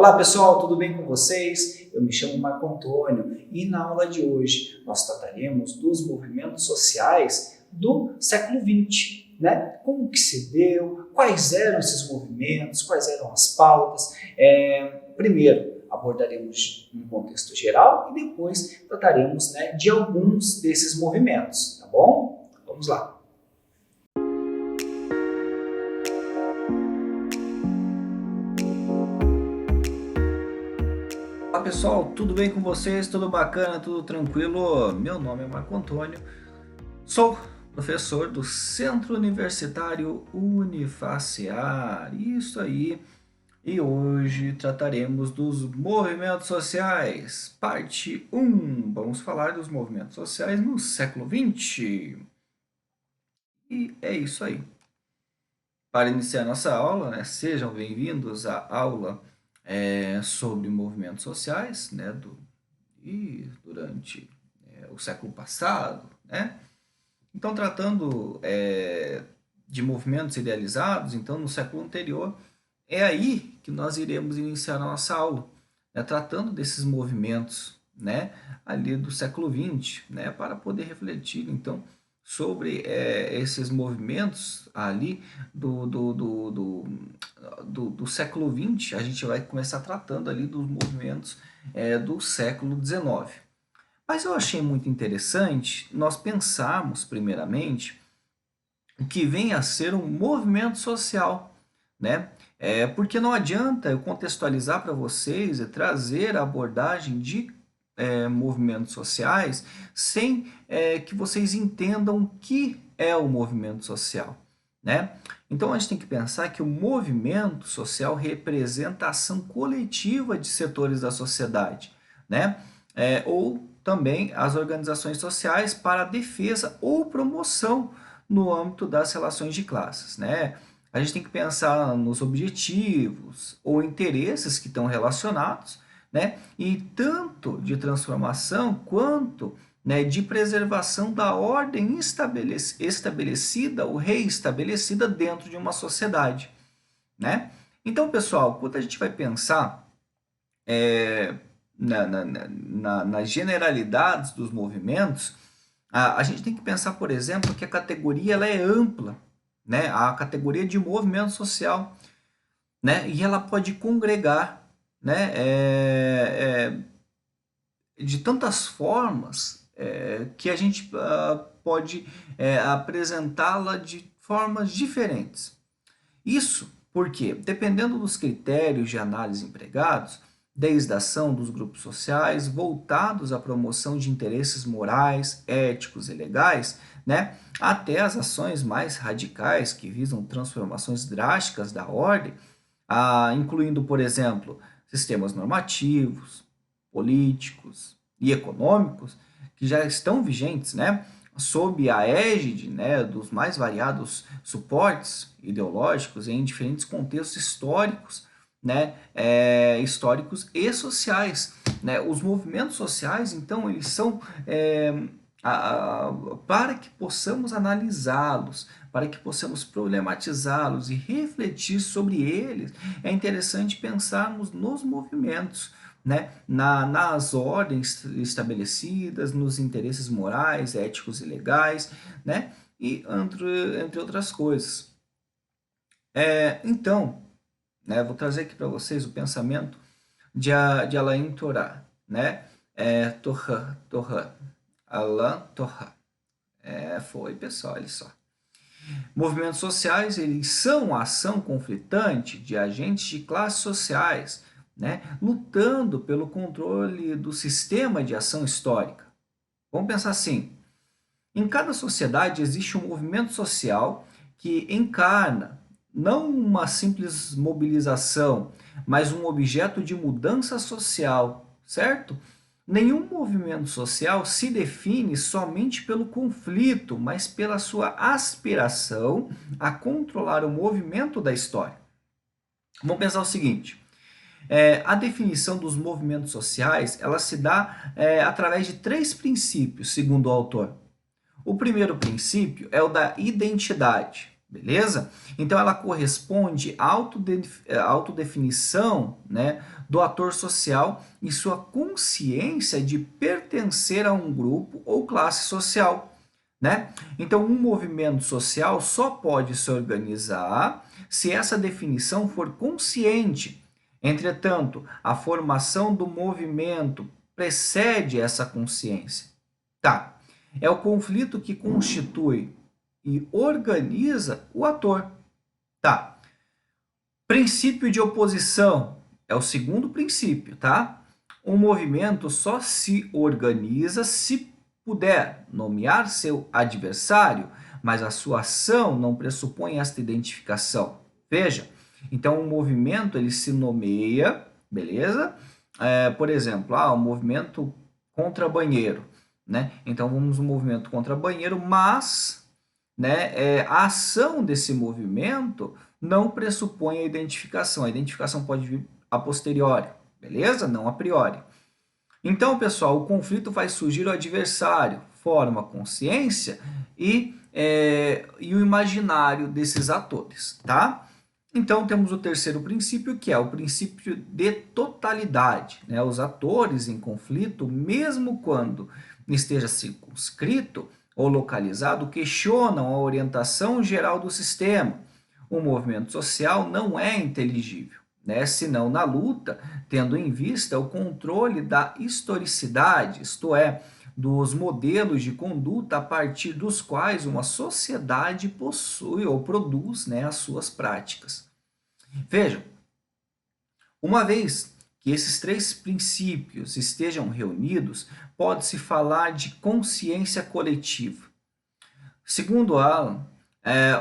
Olá pessoal, tudo bem com vocês? Eu me chamo Marco Antônio e na aula de hoje nós trataremos dos movimentos sociais do século XX, né? Como que se deu, quais eram esses movimentos, quais eram as pautas. Primeiro abordaremos um contexto geral e depois trataremos, né, de alguns desses movimentos, tá bom? Vamos lá. Olá pessoal, tudo bem com vocês? Tudo bacana? Tudo tranquilo? Meu nome é Marco Antônio, sou professor do Centro Universitário Unifacear, isso aí, e hoje trataremos dos movimentos sociais, parte 1. Vamos falar dos movimentos sociais no século XX. E é isso aí. Para iniciar nossa aula, né, sejam bem-vindos à aula sobre movimentos sociais, né, durante o século passado, né? Então, tratando de movimentos idealizados, então, no século anterior, é aí que nós iremos iniciar a nossa aula, né, tratando desses movimentos, né, ali do século XX, né, para poder refletir, então, sobre esses movimentos ali do século XX. A gente vai começar tratando ali dos movimentos do século XIX. Mas eu achei muito interessante nós pensarmos, primeiramente, o que vem a ser um movimento social, né? Porque não adianta eu contextualizar para vocês e trazer a abordagem de movimentos sociais sem que vocês entendam o que é o movimento social, né? Então a gente tem que pensar que o movimento social representa a ação coletiva de setores da sociedade, né? Ou também as organizações sociais para a defesa ou promoção no âmbito das relações de classes, né? A gente tem que pensar nos objetivos ou interesses que estão relacionados, né? E tanto de transformação quanto, né, de preservação da ordem estabelecida ou reestabelecida dentro de uma sociedade, né? Então, pessoal, quando a gente vai pensar nas generalidades dos movimentos, a gente tem que pensar, por exemplo, que a categoria ela é ampla, né? A categoria de movimento social, né? E ela pode congregar, né? De tantas formas que a gente pode apresentá-la de formas diferentes. Isso porque, dependendo dos critérios de análise empregados, desde a ação dos grupos sociais voltados à promoção de interesses morais, éticos e legais, né, até as ações mais radicais que visam transformações drásticas da ordem, incluindo, por exemplo, sistemas normativos, políticos e econômicos que já estão vigentes, né, sob a égide, né, dos mais variados suportes ideológicos em diferentes contextos históricos, né, históricos e sociais, né? Os movimentos sociais, então, eles são para que possamos analisá-los, para que possamos problematizá-los e refletir sobre eles, é interessante pensarmos nos movimentos, né, nas ordens estabelecidas, nos interesses morais, éticos e legais, né, e entre outras coisas. Então, né, vou trazer aqui para vocês o pensamento de Alain Torá, né, Alain Torá. Foi, pessoal, olha só. Movimentos sociais, eles são a ação conflitante de agentes de classes sociais, né, lutando pelo controle do sistema de ação histórica. Vamos pensar assim, em cada sociedade existe um movimento social que encarna não uma simples mobilização, mas um objeto de mudança social, certo? Nenhum movimento social se define somente pelo conflito, mas pela sua aspiração a controlar o movimento da história. Vamos pensar o seguinte, a definição dos movimentos sociais ela se dá através de 3 princípios, segundo o autor. O primeiro princípio é o da identidade, beleza? Então, ela corresponde à autodefinição, né, do ator social e sua consciência de pertencer a um grupo ou classe social, né? Então, um movimento social só pode se organizar se essa definição for consciente. Entretanto, a formação do movimento precede essa consciência. Tá. É o conflito que constitui e organiza o ator. Tá. Princípio de oposição é o segundo princípio, tá? Um movimento só se organiza se puder nomear seu adversário, mas a sua ação não pressupõe esta identificação. Veja, então um movimento ele se nomeia, beleza? Por exemplo, o movimento contra banheiro, né? Então vamos um movimento contra banheiro, mas, né, a ação desse movimento não pressupõe a identificação. A identificação pode vir a posteriori, beleza? Não a priori. Então, pessoal, o conflito vai surgir o adversário, forma a consciência e o imaginário desses atores, tá? Então, temos o terceiro princípio, que é o princípio de totalidade, né? Os atores em conflito, mesmo quando esteja circunscrito ou localizado, questionam a orientação geral do sistema. O movimento social não é inteligível, né? Senão na luta, tendo em vista o controle da historicidade, isto é, dos modelos de conduta a partir dos quais uma sociedade possui ou produz, né, as suas práticas. Vejam, uma vez que esses três princípios estejam reunidos, pode-se falar de consciência coletiva. Segundo Alan,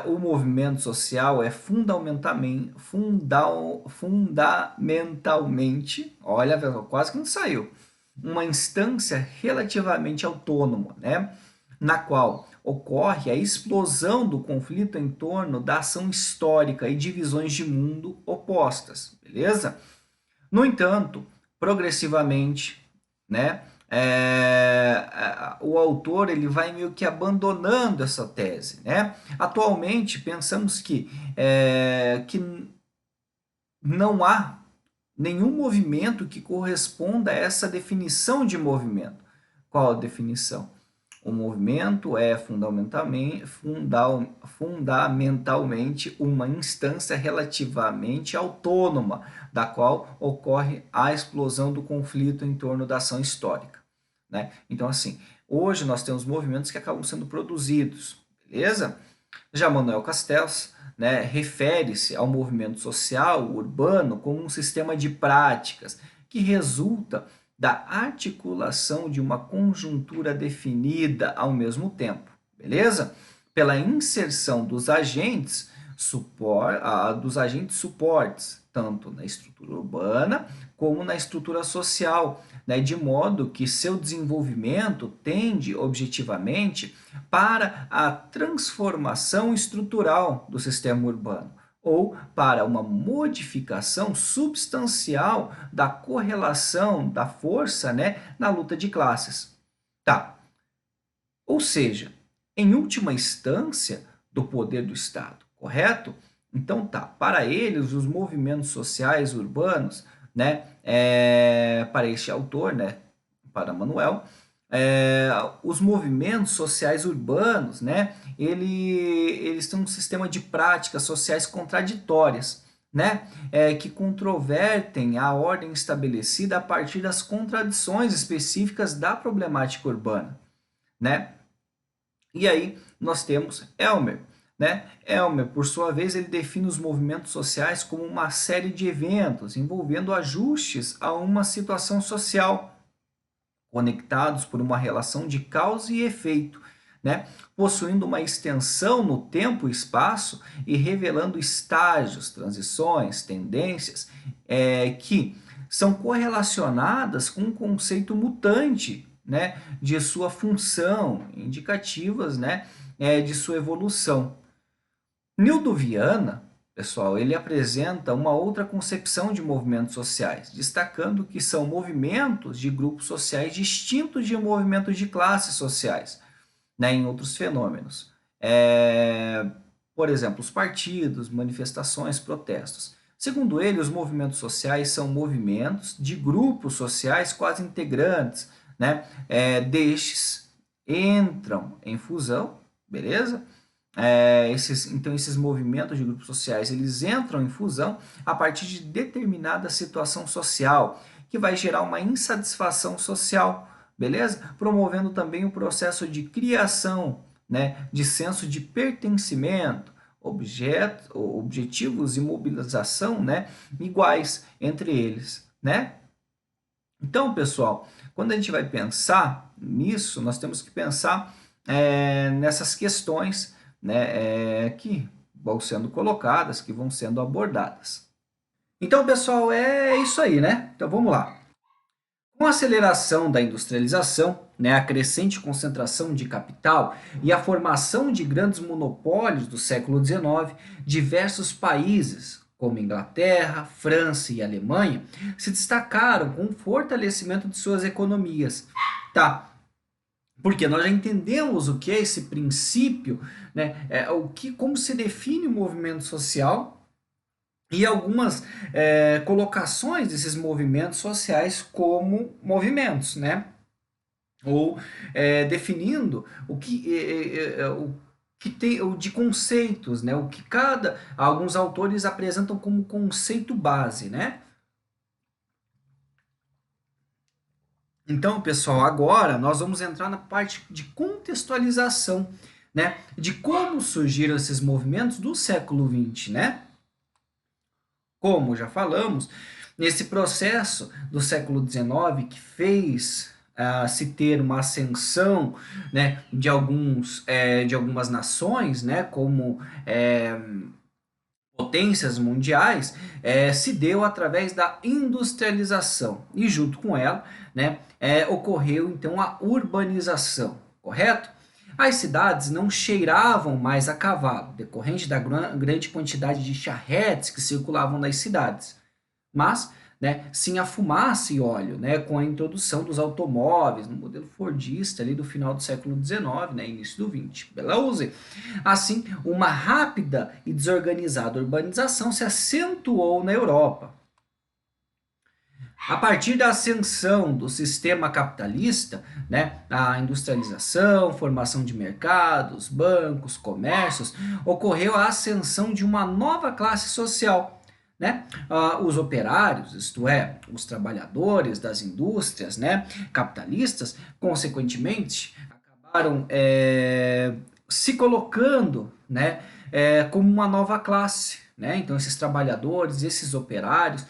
o movimento social é fundamentalmente, olha, quase que não saiu, uma instância relativamente autônoma, né, na qual ocorre a explosão do conflito em torno da ação histórica e de visões de mundo opostas, beleza? No entanto, progressivamente, né, o autor ele vai meio que abandonando essa tese, né? Atualmente pensamos que não há nenhum movimento que corresponda a essa definição de movimento. Qual a definição? O movimento é fundamentalmente uma instância relativamente autônoma, da qual ocorre a explosão do conflito em torno da ação histórica, né? Então, assim, hoje nós temos movimentos que acabam sendo produzidos, beleza? Já Manuel Castells, né, refere-se ao movimento social urbano como um sistema de práticas que resulta da articulação de uma conjuntura definida ao mesmo tempo, beleza? Pela inserção dos agentes, suportes, tanto na estrutura urbana como na estrutura social, né, de modo que seu desenvolvimento tende objetivamente para a transformação estrutural do sistema urbano ou para uma modificação substancial da correlação da força, né, na luta de classes. Tá. Ou seja, em última instância, do poder do Estado, correto? Então tá, para eles, os movimentos sociais urbanos, né, para este autor, né, para Manuel, os movimentos sociais urbanos, né, eles têm um sistema de práticas sociais contraditórias, né, que controvertem a ordem estabelecida a partir das contradições específicas da problemática urbana, né? E aí nós temos Elmer, né? Elmer, por sua vez, ele define os movimentos sociais como uma série de eventos envolvendo ajustes a uma situação social, conectados por uma relação de causa e efeito, né? Possuindo uma extensão no tempo e espaço e revelando estágios, transições, tendências que são correlacionadas com um conceito mutante, né, de sua função, indicativas, né, de sua evolução. Nildo Viana, pessoal, ele apresenta uma outra concepção de movimentos sociais, destacando que são movimentos de grupos sociais distintos de movimentos de classes sociais, né, em outros fenômenos. por exemplo, os partidos, manifestações, protestos. Segundo ele, os movimentos sociais são movimentos de grupos sociais quase integrantes, né? Destes entram em fusão, beleza? Então, esses movimentos de grupos sociais, eles entram em fusão a partir de determinada situação social, que vai gerar uma insatisfação social, beleza? Promovendo também o processo de criação, né, de senso de pertencimento, objetivos e mobilização, né, iguais entre eles, né? Então, pessoal, quando a gente vai pensar nisso, nós temos que pensar nessas questões, né, que vão sendo colocadas, que vão sendo abordadas. Então, pessoal, é isso aí, né? Então, vamos lá. Com a aceleração da industrialização, né, a crescente concentração de capital e a formação de grandes monopólios do século XIX, diversos países, como Inglaterra, França e Alemanha, se destacaram com o fortalecimento de suas economias. Tá, porque nós já entendemos o que é esse princípio, né, como se define o movimento social e algumas colocações desses movimentos sociais como movimentos, né? Ou definindo o que tem de conceitos, né? O que alguns autores apresentam como conceito base, né? Então, pessoal, agora nós vamos entrar na parte de contextualização, né? De como surgiram esses movimentos do século XX, né? Como já falamos, nesse processo do século XIX que fez se ter uma ascensão, né, de algumas nações, né, como potências mundiais, se deu através da industrialização e junto com ela, né, ocorreu então a urbanização, correto? As cidades não cheiravam mais a cavalo, decorrente da grande quantidade de charretes que circulavam nas cidades, mas, né, sim a fumaça e óleo, né, com a introdução dos automóveis no modelo fordista ali do final do século XIX, né, início do XX, beleza? Assim, uma rápida e desorganizada urbanização se acentuou na Europa. A partir da ascensão do sistema capitalista, né, a industrialização, formação de mercados, bancos, comércios, ocorreu a ascensão de uma nova classe social, né? Os operários, isto é, os trabalhadores das indústrias, né, capitalistas, consequentemente, acabaram se colocando, né, como uma nova classe, né? Então, esses trabalhadores, esses operários,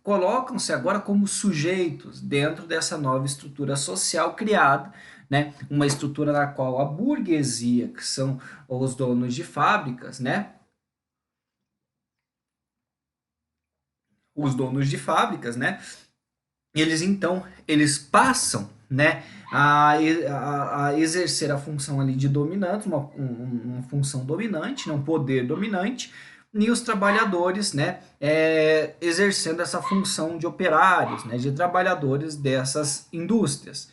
colocam-se agora como sujeitos dentro dessa nova estrutura social criada, né? Uma estrutura na qual a burguesia, que são os donos de fábricas, né? Os donos de fábricas, né? Eles passam, né, a exercer a função ali de dominante, uma função dominante, né, um poder dominante, e os trabalhadores, né, exercendo essa função de operários, né, de trabalhadores dessas indústrias.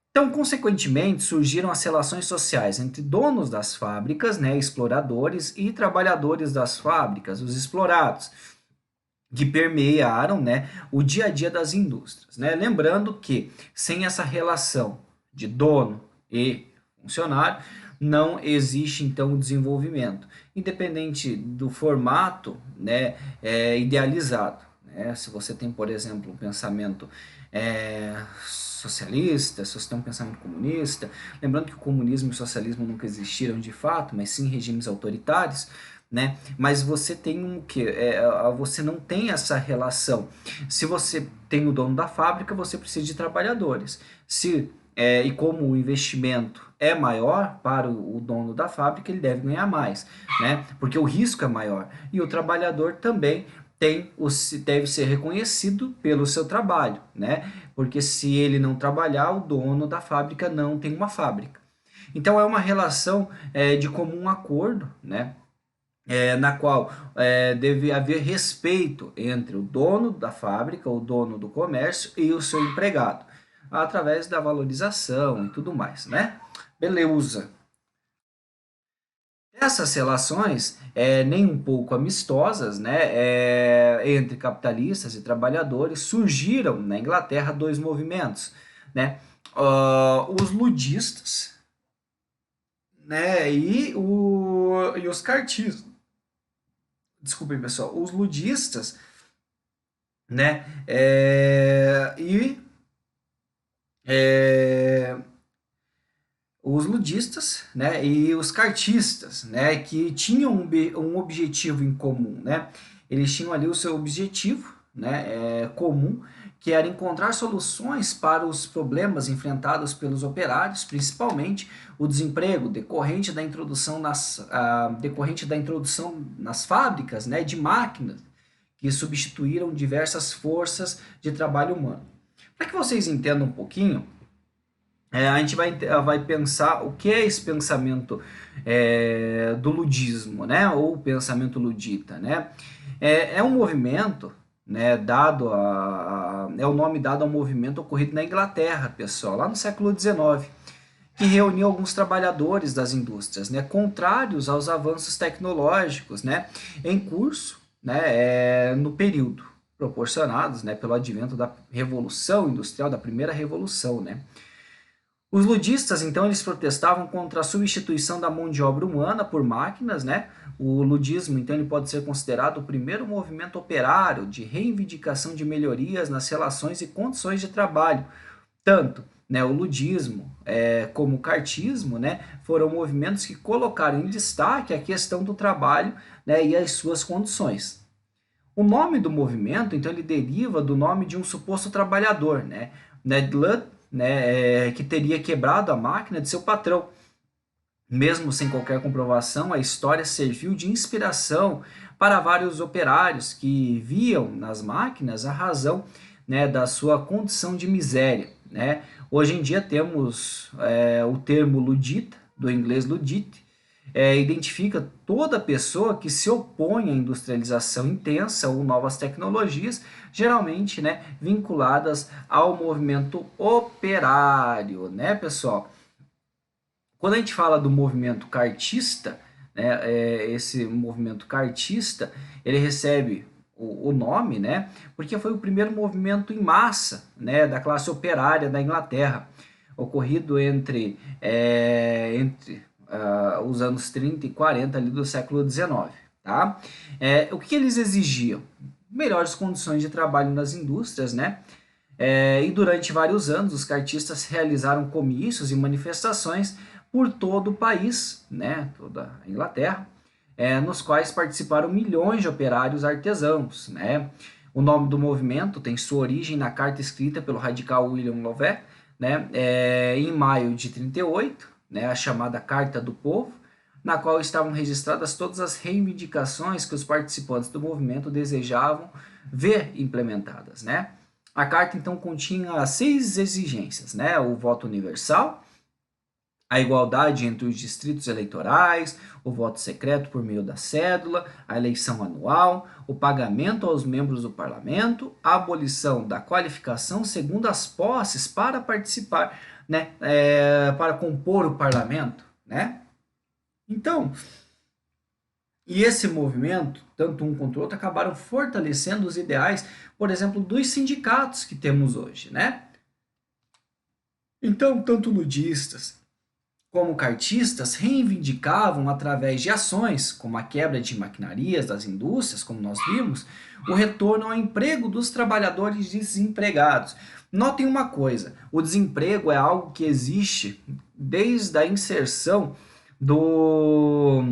Então, consequentemente, surgiram as relações sociais entre donos das fábricas, né, exploradores, e trabalhadores das fábricas, os explorados, que permearam, né, o dia a dia das indústrias, né? Lembrando que sem essa relação de dono e funcionário não existe então o desenvolvimento, independente do formato, né, idealizado, né? Se você tem, por exemplo, um pensamento socialista, se você tem um pensamento comunista, lembrando que o comunismo e o socialismo nunca existiram de fato, mas sim regimes autoritários, né? Mas você tem um que você não tem essa relação. Se você tem o dono da fábrica, você precisa de trabalhadores. E como o investimento é maior para o dono da fábrica, ele deve ganhar mais, né? Porque o risco é maior. E o trabalhador também deve ser reconhecido pelo seu trabalho, né? Porque se ele não trabalhar, o dono da fábrica não tem uma fábrica. Então é uma relação de comum acordo, né? Na qual deve haver respeito entre o dono da fábrica, o dono do comércio e o seu empregado, através da valorização e tudo mais, né? Beleza. Essas relações, nem um pouco amistosas, né, entre capitalistas e trabalhadores, surgiram na Inglaterra dois movimentos, né, os ludistas, né, e os cartistas. Desculpem, pessoal, os ludistas, né, é, os ludistas, né, e os cartistas, né, que tinham um objetivo em comum, né? Eles tinham ali o seu objetivo, né, comum, que era encontrar soluções para os problemas enfrentados pelos operários, principalmente o desemprego decorrente da introdução nas fábricas, né, de máquinas que substituíram diversas forças de trabalho humano. Para que vocês entendam um pouquinho, a gente vai pensar o que é esse pensamento do ludismo, né? Ou pensamento ludita, né? É um movimento, né? É o nome dado ao movimento ocorrido na Inglaterra, pessoal, lá no século XIX, que reuniu alguns trabalhadores das indústrias, né? Contrários aos avanços tecnológicos, né? Em curso, né? No período proporcionados, né? Pelo advento da Revolução Industrial, da primeira revolução, né? Os ludistas, então, eles protestavam contra a substituição da mão de obra humana por máquinas, né? O ludismo, então, ele pode ser considerado o primeiro movimento operário de reivindicação de melhorias nas relações e condições de trabalho. Tanto, né, o ludismo como o cartismo, né, foram movimentos que colocaram em destaque a questão do trabalho, né, e as suas condições. O nome do movimento, então, ele deriva do nome de um suposto trabalhador, né? Ned Ludd, né, que teria quebrado a máquina de seu patrão. Mesmo sem qualquer comprovação, a história serviu de inspiração para vários operários que viam nas máquinas a razão, né, da sua condição de miséria, né? Hoje em dia temos o termo ludita, do inglês ludite, identifica toda pessoa que se opõe à industrialização intensa ou novas tecnologias, geralmente, né, vinculadas ao movimento operário, né, pessoal? Quando a gente fala do movimento cartista, né, esse movimento cartista, ele recebe o nome, né, porque foi o primeiro movimento em massa, né, da classe operária da Inglaterra, ocorrido entre os anos 30 e 40 ali do século XIX. Tá? O que eles exigiam? Melhores condições de trabalho nas indústrias, né? E durante vários anos, os cartistas realizaram comícios e manifestações por todo o país, né, toda a Inglaterra, nos quais participaram milhões de operários artesãos. Né? O nome do movimento tem sua origem na carta escrita pelo radical William Lovat, né, em maio de 38, né, a chamada Carta do Povo, na qual estavam registradas todas as reivindicações que os participantes do movimento desejavam ver implementadas. Né? A carta, então, continha 6 exigências, né? O voto universal, a igualdade entre os distritos eleitorais, o voto secreto por meio da cédula, a eleição anual, o pagamento aos membros do parlamento, a abolição da qualificação segundo as posses para participar, né? Para compor o parlamento, né? Então, e esse movimento, tanto um quanto o outro, acabaram fortalecendo os ideais, por exemplo, dos sindicatos que temos hoje, né? Então, tanto ludistas como cartistas reivindicavam, através de ações, como a quebra de maquinarias das indústrias, como nós vimos, o retorno ao emprego dos trabalhadores desempregados. Notem uma coisa, o desemprego é algo que existe desde a inserção do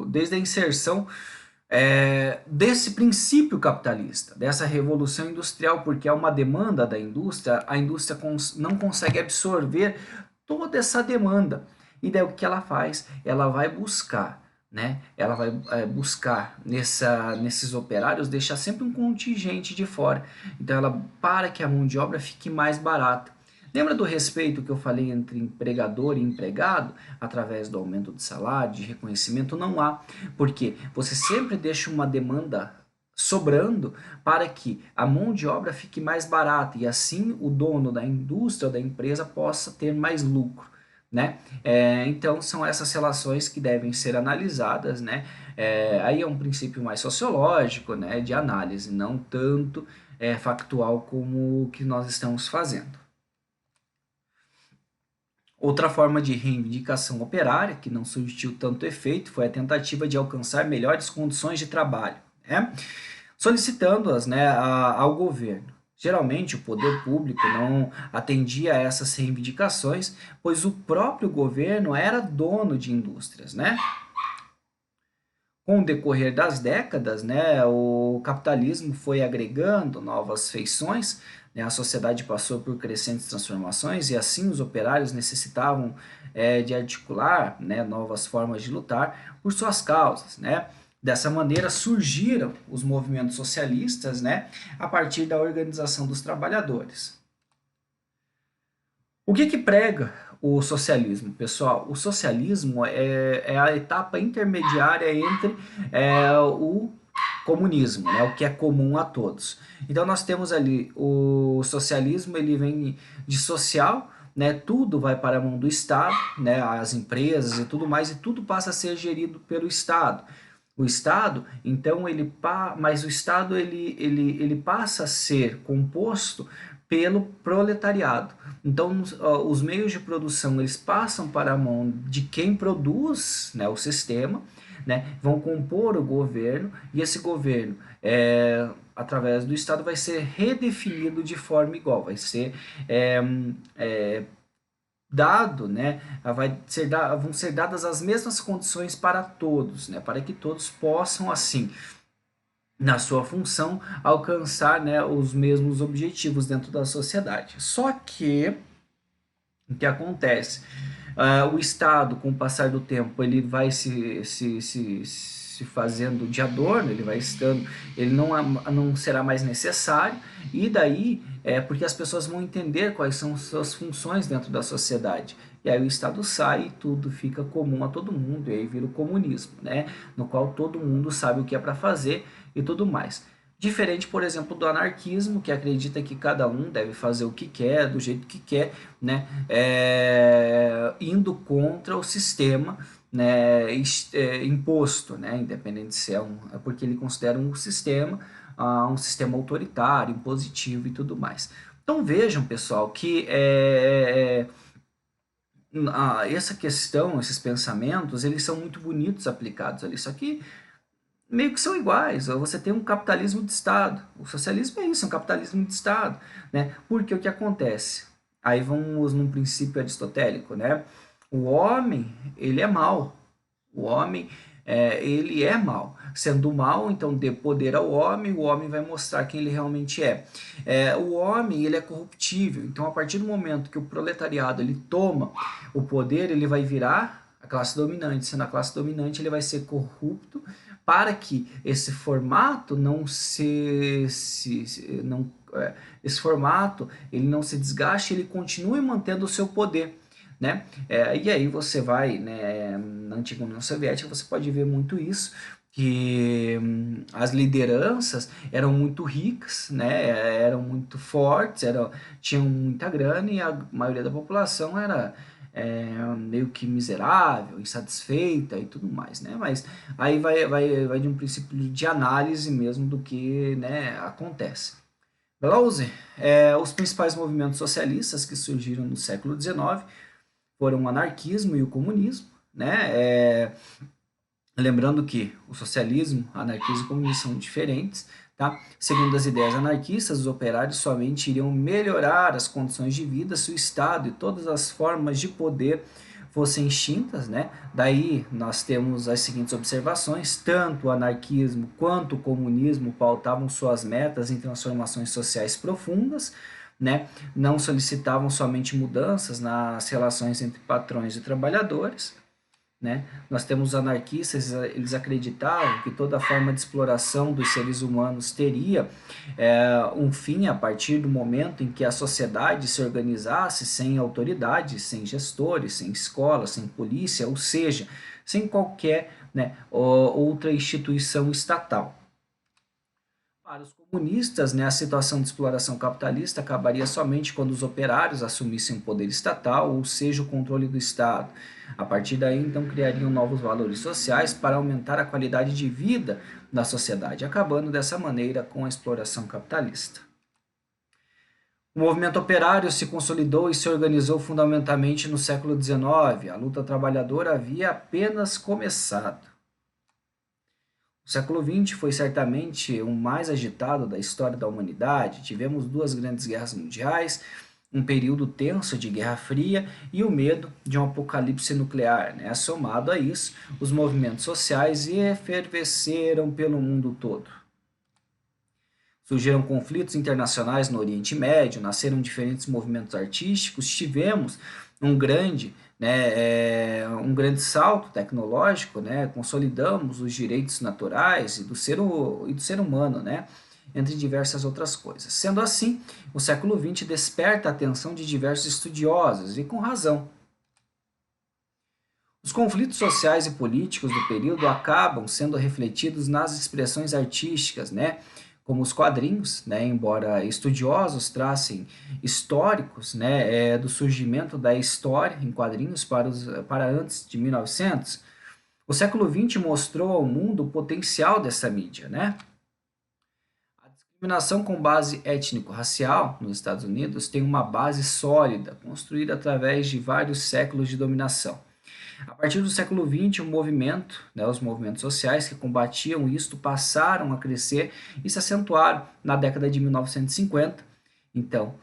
desde a inserção desse princípio capitalista, dessa revolução industrial, porque é uma demanda da indústria, a indústria não consegue absorver toda essa demanda. E daí o que ela faz? Ela vai buscar, né? Ela vai buscar nesses operários, deixar sempre um contingente de fora. Então ela para que a mão de obra fique mais barata. Lembra do respeito que eu falei entre empregador e empregado? Através do aumento de salário, de reconhecimento, não há. Porque você sempre deixa uma demanda sobrando para que a mão de obra fique mais barata e assim o dono da indústria ou da empresa possa ter mais lucro. né? Então, são essas relações que devem ser analisadas, né? Aí é um princípio mais sociológico, né, de análise, não tanto factual como o que nós estamos fazendo. Outra forma de reivindicação operária, que não surtiu tanto efeito, foi a tentativa de alcançar melhores condições de trabalho, né? Solicitando-as, né, ao governo. Geralmente, o poder público não atendia a essas reivindicações, pois o próprio governo era dono de indústrias, né? Com o decorrer das décadas, né, o capitalismo foi agregando novas feições, né, a sociedade passou por crescentes transformações e assim os operários necessitavam de articular, né, novas formas de lutar por suas causas, né? Dessa maneira surgiram os movimentos socialistas, né, a partir da organização dos trabalhadores. O que prega o socialismo, pessoal? O socialismo é a etapa intermediária entre o comunismo, né, o que é comum a todos. Então nós temos ali o socialismo, ele vem de social, né, tudo vai para a mão do Estado, né, as empresas e tudo mais, e tudo passa a ser gerido pelo Estado. O Estado, então, mas o Estado ele passa a ser composto pelo proletariado. Então, os meios de produção eles passam para a mão de quem produz, né, o sistema, né, vão compor o governo e esse governo, através do Estado, vai ser redefinido de forma igual, vai ser é, é, dado, né, vão ser dadas as mesmas condições para todos, né, para que todos possam, assim, na sua função, alcançar, né, os mesmos objetivos dentro da sociedade. Só que o que acontece? O Estado, com o passar do tempo, ele vai se fazendo de adorno, ele vai estando, ele não será mais necessário, e daí porque as pessoas vão entender quais são suas funções dentro da sociedade. E aí o Estado sai e tudo fica comum a todo mundo, e aí vira o comunismo, né? No qual todo mundo sabe o que é para fazer e tudo mais. Diferente, por exemplo, do anarquismo, que acredita que cada um deve fazer o que quer, do jeito que quer, né? Indo contra o sistema, né? Imposto, né? Independente se é porque ele considera um sistema autoritário, impositivo e tudo mais. Então vejam, pessoal, que essa questão, esses pensamentos, eles são muito bonitos aplicados ali, só que meio que são iguais. Você tem um capitalismo de Estado. O socialismo é isso, é um capitalismo de Estado, né? Porque o que acontece? Aí vamos num princípio aristotélico, né? O homem, ele é mau. O homem, ele é mau. Sendo mau, então dê poder ao homem, o homem vai mostrar quem ele realmente é. O homem, ele é corruptível. Então, a partir do momento que o proletariado ele toma o poder, ele vai virar a classe dominante. Sendo a classe dominante, ele vai ser corrupto para que esse formato não não, esse formato ele não se desgaste, ele continue mantendo o seu poder, né? E aí você vai, né, na antiga União Soviética, você pode ver muito isso, que as lideranças eram muito ricas, né, eram muito fortes, tinham muita grana e a maioria da população era meio que miserável, insatisfeita e tudo mais, né? Mas aí vai de um princípio de análise mesmo do que, né, acontece. Glauze, os principais movimentos socialistas que surgiram no século XIX foram o anarquismo e o comunismo, né? Lembrando que o socialismo, anarquismo e comunismo são diferentes, tá? Segundo as ideias anarquistas, os operários somente iriam melhorar as condições de vida se o Estado e todas as formas de poder fossem extintas, né? Daí nós temos as seguintes observações: tanto o anarquismo quanto o comunismo pautavam suas metas em transformações sociais profundas, né? Não solicitavam somente mudanças nas relações entre patrões e trabalhadores, né? Nós temos anarquistas, eles acreditavam que toda forma de exploração dos seres humanos teria um fim a partir do momento em que a sociedade se organizasse sem autoridade, sem gestores, sem escola, sem polícia, ou seja, sem qualquer, né, outra instituição estatal. Para os comunistas, né, a situação de exploração capitalista acabaria somente quando os operários assumissem o poder estatal, ou seja, o controle do Estado. A partir daí, então, criariam novos valores sociais para aumentar a qualidade de vida da sociedade, acabando dessa maneira com a exploração capitalista. O movimento operário se consolidou e se organizou fundamentalmente no século XIX. A luta trabalhadora havia apenas começado. O século XX foi certamente o mais agitado da história da humanidade. Tivemos duas grandes guerras mundiais, um período tenso de Guerra Fria e o medo de um apocalipse nuclear, né? Somado a isso, os movimentos sociais efervesceram pelo mundo todo. Surgiram conflitos internacionais no Oriente Médio, nasceram diferentes movimentos artísticos, tivemos um grande salto tecnológico, né? Consolidamos os direitos naturais e do ser humano, né? Entre diversas outras coisas. Sendo assim, o século XX desperta a atenção de diversos estudiosos, e com razão. Os conflitos sociais e políticos do período acabam sendo refletidos nas expressões artísticas, né? Como os quadrinhos, né? Embora estudiosos tracem históricos, né? Do surgimento da história em quadrinhos para antes de 1900, o século XX mostrou ao mundo o potencial dessa mídia, né? A discriminação com base étnico-racial nos Estados Unidos tem uma base sólida, construída através de vários séculos de dominação. A partir do século XX, os movimentos sociais que combatiam isto passaram a crescer e se acentuaram na década de 1950. Então,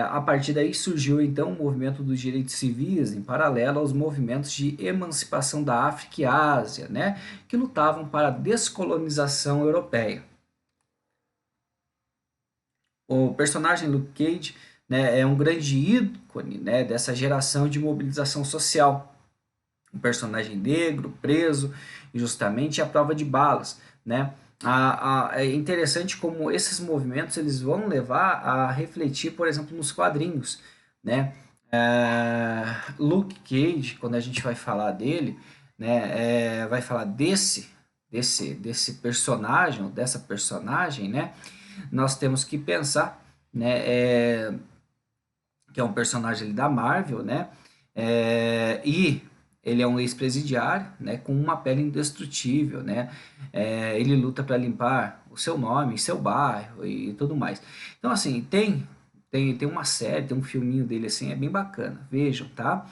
a partir daí surgiu então o movimento dos direitos civis, em paralelo aos movimentos de emancipação da África e Ásia, né, que lutavam para a descolonização europeia. O personagem Luke Cage, né, é um grande ícone, né, dessa geração de mobilização social. Um personagem negro, preso, injustamente, à prova de balas, né? É interessante como esses movimentos eles vão levar a refletir, por exemplo, nos quadrinhos, né? Luke Cage, quando a gente vai falar dele, né, vai falar desse personagem, ou dessa personagem, né? Nós temos que pensar, né, que é um personagem da Marvel, né? E ele é um ex-presidiário, né, com uma pele indestrutível, né? Ele luta para limpar o seu nome, seu bairro e tudo mais. Então, assim, tem uma série, tem um filminho dele, assim, é bem bacana. Vejam, tá?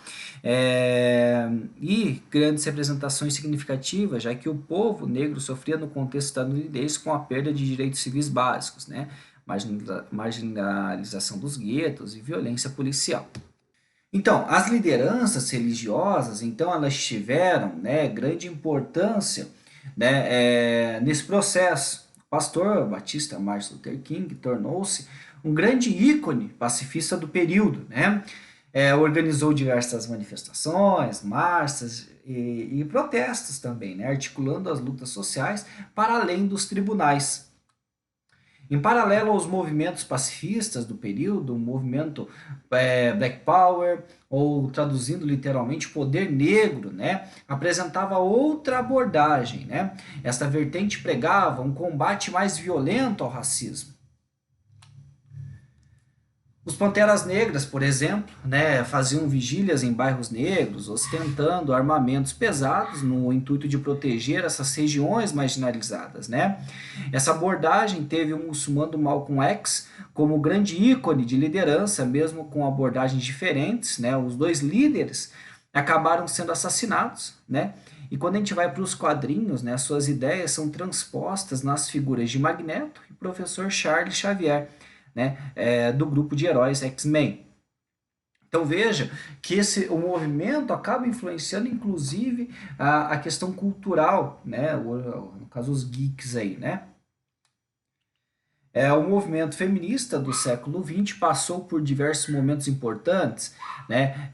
E grandes representações significativas, já que o povo negro sofria no contexto estadunidense com a perda de direitos civis básicos, né? Marginalização dos guetos e violência policial. Então, as lideranças religiosas, então, elas tiveram, né, grande importância, né, nesse processo. O pastor Batista Martin Luther King tornou-se um grande ícone pacifista do período, né? Organizou diversas manifestações, marchas e protestos também, né, articulando as lutas sociais para além dos tribunais. Em paralelo aos movimentos pacifistas do período, o movimento Black Power, ou traduzindo literalmente poder negro, né, apresentava outra abordagem. Né? Esta vertente pregava um combate mais violento ao racismo. Os Panteras Negras, por exemplo, né, faziam vigílias em bairros negros, ostentando armamentos pesados no intuito de proteger essas regiões marginalizadas. Né? Essa abordagem teve o muçulmano Malcolm X como grande ícone de liderança, mesmo com abordagens diferentes. Né? Os dois líderes acabaram sendo assassinados. Né? E quando a gente vai para os quadrinhos, né, suas ideias são transpostas nas figuras de Magneto e professor Charles Xavier, né, do grupo de heróis X-Men. Então veja que o movimento acaba influenciando inclusive a questão cultural, né, no caso os geeks aí, né. O movimento feminista do século XX passou por diversos momentos importantes, né?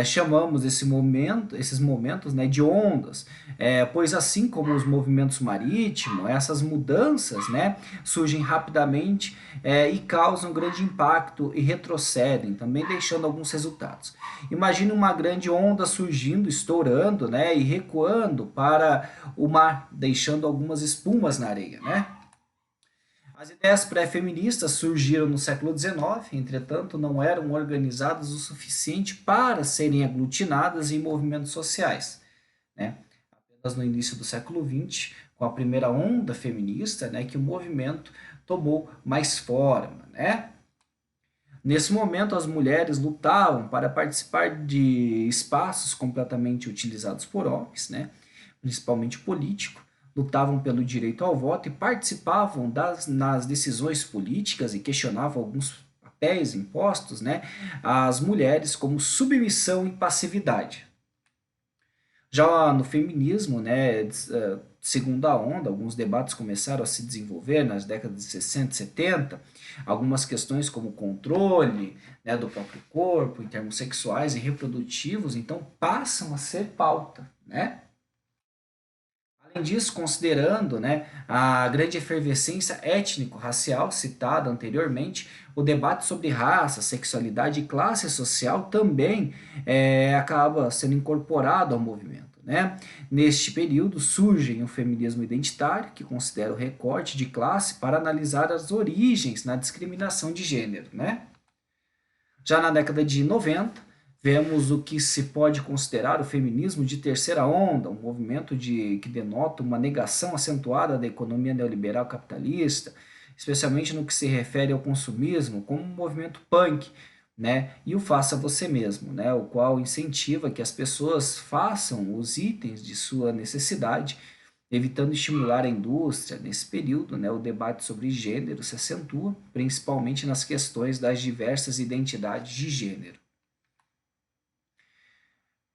Chamamos esses momentos, né, de ondas, pois assim como os movimentos marítimos, essas mudanças, né, surgem rapidamente e causam grande impacto e retrocedem, também deixando alguns resultados. Imagine uma grande onda surgindo, estourando, né, e recuando para o mar, deixando algumas espumas na areia, né? As ideias pré-feministas surgiram no século XIX, entretanto, não eram organizadas o suficiente para serem aglutinadas em movimentos sociais, né? Apenas no início do século XX, com a primeira onda feminista, né, que o movimento tomou mais forma, né? Nesse momento, as mulheres lutavam para participar de espaços completamente utilizados por homens, né? Principalmente político, lutavam pelo direito ao voto e participavam nas decisões políticas e questionavam alguns papéis impostos, né, às mulheres, como submissão e passividade. Já no feminismo, né, segunda onda, alguns debates começaram a se desenvolver nas décadas de 60 e 70, algumas questões como controle, né, do próprio corpo, em termos sexuais e reprodutivos, então passam a ser pauta, né? Além disso, considerando, né, a grande efervescência étnico-racial citada anteriormente, o debate sobre raça, sexualidade e classe social também acaba sendo incorporado ao movimento. Né? Neste período surge o feminismo identitário, que considera o recorte de classe para analisar as origens na discriminação de gênero. Né? Já na década de 90, vemos o que se pode considerar o feminismo de terceira onda, um movimento que denota uma negação acentuada da economia neoliberal capitalista, especialmente no que se refere ao consumismo, como um movimento punk, né? E o faça você mesmo, né? O qual incentiva que as pessoas façam os itens de sua necessidade, evitando estimular a indústria. Nesse período, né, o debate sobre gênero se acentua, principalmente nas questões das diversas identidades de gênero.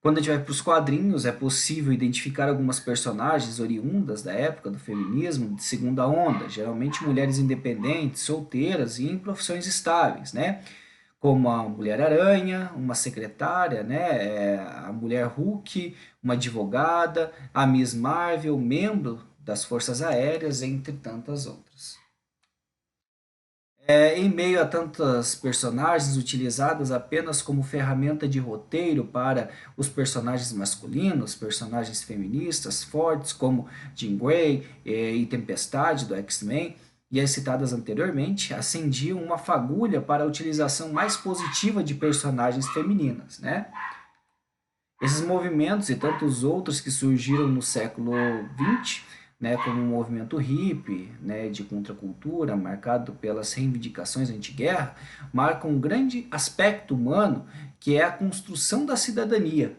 Quando a gente vai para os quadrinhos, é possível identificar algumas personagens oriundas da época do feminismo de segunda onda, geralmente mulheres independentes, solteiras e em profissões estáveis, né? Como a Mulher-Aranha, uma secretária, né? A Mulher Hulk, uma advogada, a Miss Marvel, membro das Forças Aéreas, entre tantas outras. Em meio a tantas personagens utilizadas apenas como ferramenta de roteiro para os personagens masculinos, personagens feministas fortes como Jean Grey e Tempestade do X-Men, e as citadas anteriormente, acendiam uma fagulha para a utilização mais positiva de personagens femininas, né? Esses movimentos e tantos outros que surgiram no século XX, né, como o movimento hippie, né, de contracultura, marcado pelas reivindicações anti-guerra, marcam um grande aspecto humano que é a construção da cidadania.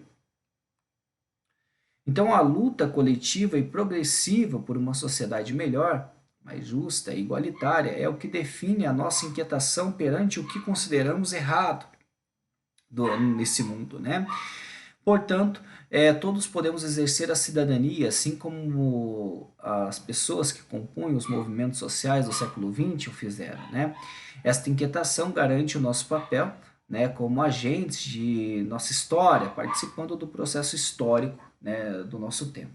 Então, a luta coletiva e progressiva por uma sociedade melhor, mais justa e igualitária, é o que define a nossa inquietação perante o que consideramos errado nesse mundo, né? Portanto, todos podemos exercer a cidadania, assim como as pessoas que compõem os movimentos sociais do século XX o fizeram. Né? Esta inquietação garante o nosso papel, né, como agentes de nossa história, participando do processo histórico, né, do nosso tempo.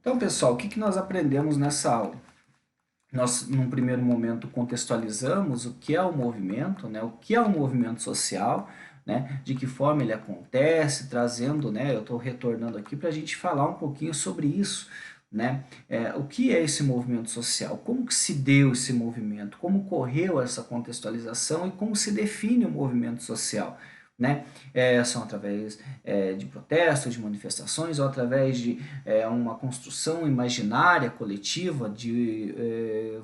Então, pessoal, o que nós aprendemos nessa aula? Nós, num primeiro momento, contextualizamos o que é o movimento, né, o que é o movimento social, né, de que forma ele acontece, trazendo, né, eu estou retornando aqui para a gente falar um pouquinho sobre isso, né, o que é esse movimento social, como que se deu esse movimento, como ocorreu essa contextualização e como se define o movimento social, né? São através de protestos, de manifestações, ou através de uma construção imaginária coletiva de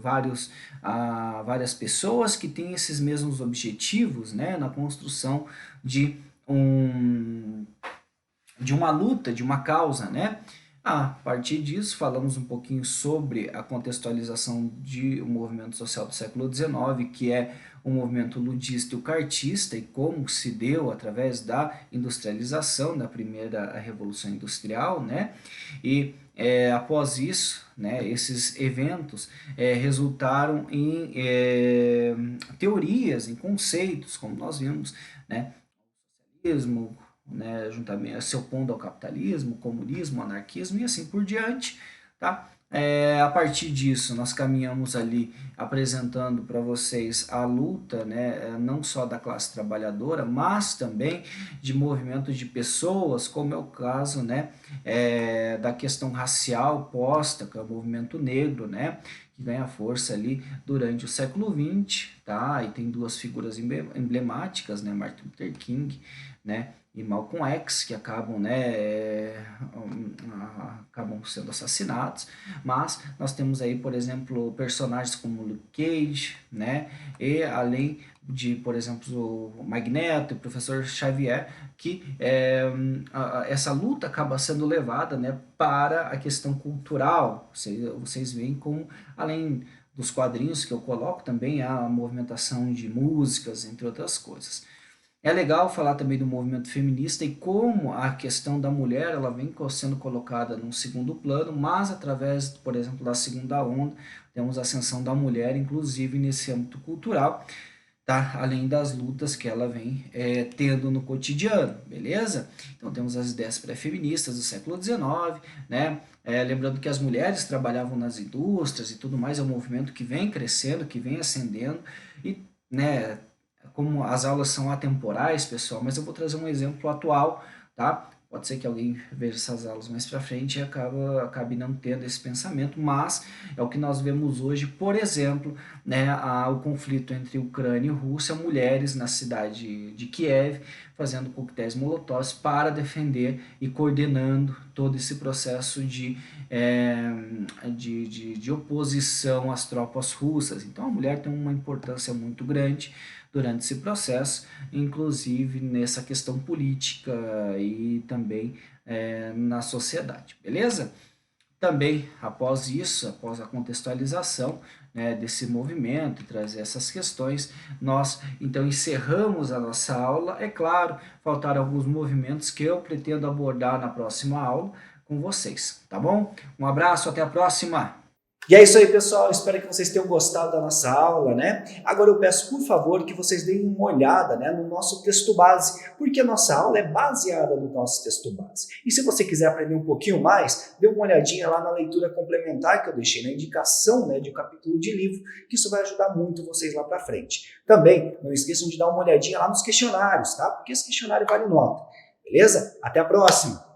várias pessoas que têm esses mesmos objetivos, né, na construção de, um, de uma luta, de uma causa, né? A partir disso, falamos um pouquinho sobre a contextualização do movimento social do século XIX, que é o movimento ludista e o cartista, e como se deu através da industrialização, da primeira Revolução Industrial, né? E após isso, né, esses eventos resultaram em teorias, em conceitos, como nós vimos, né? Socialismo, né, juntamente se opondo ao capitalismo, comunismo, anarquismo e assim por diante, tá? A partir disso, nós caminhamos ali apresentando para vocês a luta, né, não só da classe trabalhadora, mas também de movimentos de pessoas, como é o caso, né, da questão racial posta, que é o movimento negro, né, que ganha força ali durante o século XX, tá? E tem duas figuras emblemáticas, né, Martin Luther King, né, e Malcolm X, que acabam, né, acabam sendo assassinados, mas nós temos aí, por exemplo, personagens como Luke Cage, né, e além de, por exemplo, o Magneto e o Professor Xavier, que essa luta acaba sendo levada, né, para a questão cultural. Vocês veem como, além dos quadrinhos que eu coloco, também há a movimentação de músicas, entre outras coisas. É legal falar também do movimento feminista e como a questão da mulher ela vem sendo colocada num segundo plano, mas através, por exemplo, da segunda onda, temos a ascensão da mulher, inclusive nesse âmbito cultural, tá? Além das lutas que ela vem tendo no cotidiano, beleza? Então temos as ideias pré-feministas do século XIX, né? Lembrando que as mulheres trabalhavam nas indústrias e tudo mais, é um movimento que vem crescendo, que vem ascendendo e, né, como as aulas são atemporais, pessoal, mas eu vou trazer um exemplo atual, tá? Pode ser que alguém veja essas aulas mais para frente e acabe não tendo esse pensamento, mas é o que nós vemos hoje, por exemplo, né, o conflito entre Ucrânia e Rússia, mulheres na cidade de Kiev fazendo coquetéis molotov para defender e coordenando todo esse processo de oposição às tropas russas. Então a mulher tem uma importância muito grande durante esse processo, inclusive nessa questão política e também na sociedade, beleza? Também, após isso, após a contextualização, né, desse movimento e trazer essas questões, nós então encerramos a nossa aula. É claro, faltaram alguns movimentos que eu pretendo abordar na próxima aula com vocês, tá bom? Um abraço, até a próxima! E é isso aí, pessoal. Espero que vocês tenham gostado da nossa aula, né? Agora eu peço, por favor, que vocês deem uma olhada, né, no nosso texto base, porque a nossa aula é baseada no nosso texto base. E se você quiser aprender um pouquinho mais, dê uma olhadinha lá na leitura complementar que eu deixei na indicação, né, de um capítulo de livro, que isso vai ajudar muito vocês lá para frente. Também, não esqueçam de dar uma olhadinha lá nos questionários, tá? Porque esse questionário vale nota. Beleza? Até a próxima!